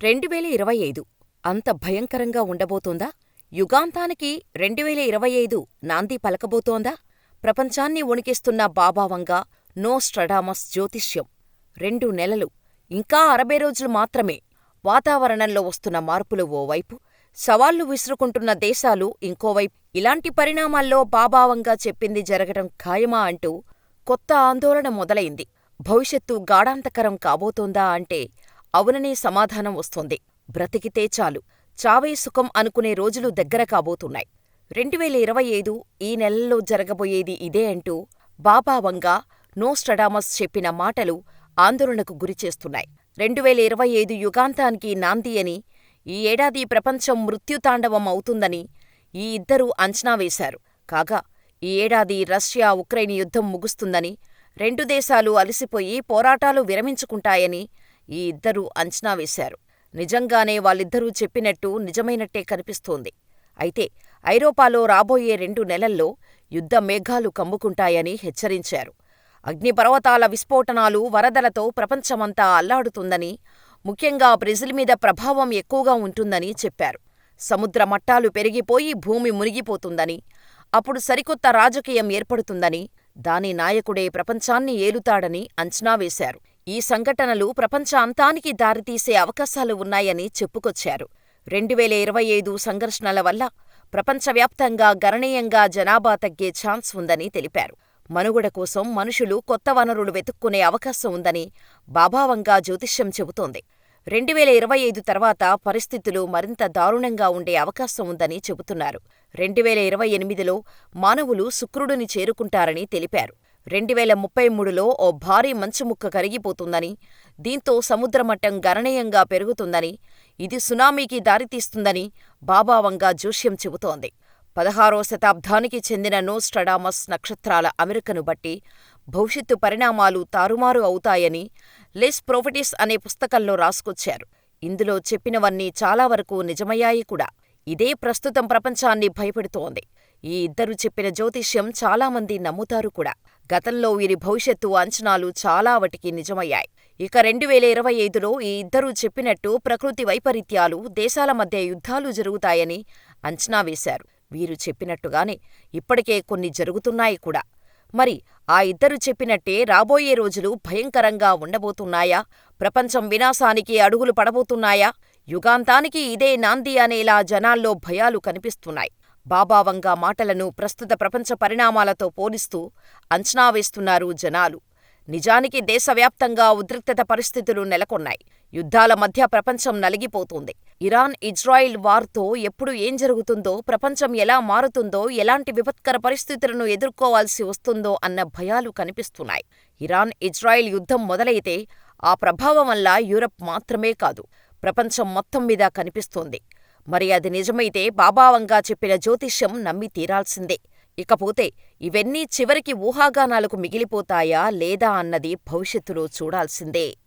2025 అంత భయంకరంగా ఉండబోతోందా? యుగాంతానికి 2025 నాంది పలకబోతోందా? ప్రపంచాన్ని వణికిస్తున్న బాబావంగా నోస్ట్రడామస్ జ్యోతిష్యం. 2 నెలలు, ఇంకా 60 రోజులు మాత్రమే. వాతావరణంలో వస్తున్న మార్పులు ఓవైపు, సవాళ్లు విసురుకుంటున్న దేశాలు ఇంకోవైపు. ఇలాంటి పరిణామాల్లో బాబావంగా చెప్పింది జరగటం ఖాయమా అంటూ కొత్త ఆందోళన మొదలైంది. భవిష్యత్తు గాఢాంధకరం కాబోతోందా అంటే అవుననే సమాధానం వస్తోంది. బ్రతికితే చాలు, చావే సుఖం అనుకునే రోజులు దగ్గర కాబోతున్నాయి. 2025 ఈ నెలల్లో జరగబోయేది ఇదే అంటూ బాబావంగా నోస్ట్రడామస్ చెప్పిన మాటలు ఆందోళనకు గురిచేస్తున్నాయి. 2025 యుగాంతానికి నాంది అని, ఈ ఏడాది ప్రపంచం మృత్యుతాండవం అవుతుందని ఈ ఇద్దరూ అంచనా వేశారు. కాగా ఈ ఏడాది రష్యా ఉక్రెయిన్ యుద్ధం ముగుస్తుందని, 2 దేశాలు అలసిపోయి పోరాటాలు విరమించుకుంటాయని ఈ ఇద్దరూ అంచనా వేశారు. నిజంగానే వాళ్ళిద్దరూ చెప్పినట్టు నిజమైనట్టే కనిపిస్తోంది. అయితే ఐరోపాలో రాబోయే 2 నెలల్లో యుద్ధ మేఘాలు కమ్ముకుంటాయని హెచ్చరించారు. అగ్నిపర్వతాల విస్ఫోటనాలు, వరదలతో ప్రపంచమంతా అల్లాడుతుందని, ముఖ్యంగా బ్రెజిల్ మీద ప్రభావం ఎక్కువగా ఉంటుందని చెప్పారు. సముద్ర మట్టాలు పెరిగిపోయి భూమి మునిగిపోతుందని, అప్పుడు సరికొత్త రాజకీయం ఏర్పడుతుందని, దాని నాయకుడే ప్రపంచాన్ని ఏలుతాడని అంచనా వేశారు. ఈ సంఘటనలు ప్రపంచ అంతానికి దారితీసే అవకాశాలు ఉన్నాయని చెప్పుకొచ్చారు. 2025 సంఘర్షణల వల్ల ప్రపంచవ్యాప్తంగా గణనీయంగా జనాభా తగ్గే ఛాన్స్ ఉందని తెలిపారు. మనుగడ కోసం మనుషులు కొత్త వనరులు వెతుక్కునే అవకాశం ఉందని బాబావంగా జ్యోతిష్యం చెబుతోంది. 2025 తర్వాత పరిస్థితులు మరింత దారుణంగా ఉండే అవకాశం ఉందని చెబుతున్నారు. 2028లో మానవులు శుక్రుడిని చేరుకుంటారని తెలిపారు. 2033లో ఓ భారీ మంచుముక్క కరిగిపోతుందని, దీంతో సముద్రమట్టం గణనీయంగా పెరుగుతుందని, ఇది సునామీకి దారితీస్తుందని బాబావంగా జోస్యం చెబుతోంది. 16వ శతాబ్దానికి చెందిన నోస్ట్రడామస్ నక్షత్రాల అమరికను బట్టి భవిష్యత్తు పరిణామాలు తారుమారు అవుతాయని లెస్ ప్రొఫెటిస్ అనే పుస్తకంలో రాసుకొచ్చారు. ఇందులో చెప్పినవన్నీ చాలా వరకు నిజమయ్యాయి కూడా. ఇదే ప్రస్తుతం ప్రపంచాన్ని భయపెడుతోంది. ఈ ఇద్దరు చెప్పిన జ్యోతిష్యం చాలామంది నమ్ముతారు కూడా. గతంలో వీరి భవిష్యత్తు అంచనాలు చాలా వాటికి నిజమయ్యాయి. ఇక 2025లో ఈ ఇద్దరూ చెప్పినట్టు ప్రకృతి వైపరీత్యాలు, దేశాల మధ్య యుద్ధాలు జరుగుతాయని అంచనా వేశారు. వీరు చెప్పినట్టుగానే ఇప్పటికే కొన్ని జరుగుతున్నాయి కూడా. మరి ఆ ఇద్దరు చెప్పినట్టే రాబోయే రోజులు భయంకరంగా ఉండబోతున్నాయా? ప్రపంచం వినాశానికి అడుగులు పడబోతున్నాయా? యుగాంతానికి ఇదే నాంది అనేలా జనాల్లో భయాలు కనిపిస్తున్నాయి. బాబావంగా మాటలను ప్రస్తుత ప్రపంచ పరిణామాలతో పోలిస్తూ అంచనా వేస్తున్నారు జనాలు. నిజానికి దేశవ్యాప్తంగా ఉద్రిక్తత పరిస్థితులు నెలకొన్నాయి. యుద్ధాల మధ్య ప్రపంచం నలిగిపోతుంది. ఇరాన్ ఇజ్రాయిల్ వార్తో ఎప్పుడు ఏం జరుగుతుందో, ప్రపంచం ఎలా మారుతుందో, ఎలాంటి విపత్కర పరిస్థితులను ఎదుర్కోవాల్సి వస్తుందో అన్న భయాలు కనిపిస్తున్నాయి. ఇరాన్ ఇజ్రాయిల్ యుద్ధం మొదలైతే ఆ ప్రభావం వల్ల యూరప్ మాత్రమే కాదు, ప్రపంచం మొత్తం మీద కనిపిస్తోంది. మరి అది నిజమైతే బాబావంగా చెప్పిన జ్యోతిష్యం నమ్మి తీరాల్సిందే. ఇకపోతే ఇవన్నీ చివరికి ఊహాగానాలకు మిగిలిపోతాయా లేదా అన్నది భవిష్యత్తులో చూడాల్సిందే.